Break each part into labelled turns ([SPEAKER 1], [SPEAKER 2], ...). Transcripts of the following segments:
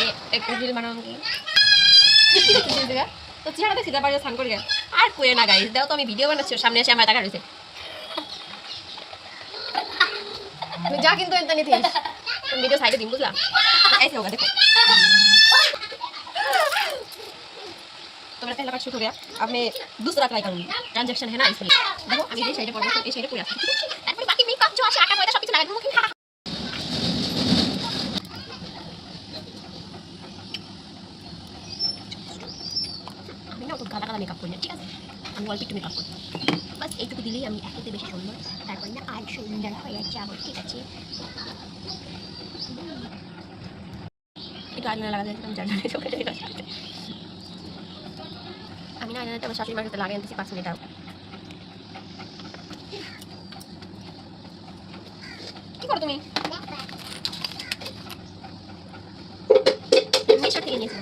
[SPEAKER 1] मैं एक रील बनाऊंगी तो চেহারা দেখি তারপরে স্নান করে গেল আর কইে না গাইস দাও তো আমি ভিডিও বানাচ্ছি সামনে এসে আমার টাকা রইছে তুমি যা কিন্তু এনতা নিতে तुम वीडियो साइड दिन बुझला ऐसे होगा देखो तो मेरा पहला पार्ट शूट हो गया अब मैं दूसरा ट्राई करूंगी ट्रांजैक्शन है ना इसलिए देखो अभी ये साइड पड़ गया तो ये साइड पूरा তারপরে বাকি মেকআপ जो আছে আটা ময়দা সব কিছু লাগাই মুখে আমি না তো গালা গালা মেকআপ করি না ঠিক আছে আমি অল্প একটু মেকআপ করি বাস এইটুকু দিলেই আমি এততে বেশি সুন্দর তারপর না আর সুন্দর হয়ে যাবো ঠিক আছে itu aja laga kan jalan itu kan jadi আমি না এটা আমার শাশুড়ি মাকে লাগাই দিছি 5 মিনিট আর কি করো তুমি মিশা থেকে নিয়েছি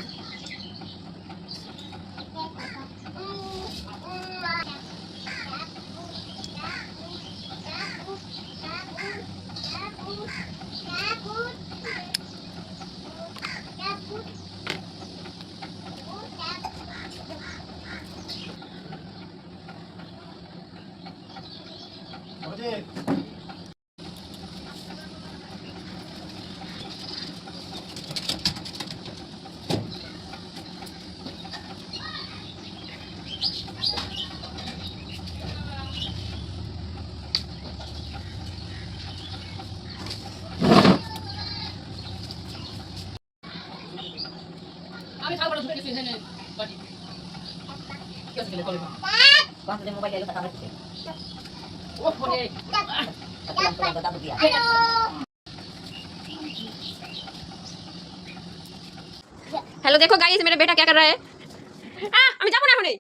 [SPEAKER 1] আমি খাবার ধরে গেছি এখানে বাড়ি কি আছে গেলে কলে বাস দে মোবাইল এলো টাকা দিতে ও ফোনে हेलो देखो गाइस मेरा बेटा क्या कर रहा है আমি যাব না এখনই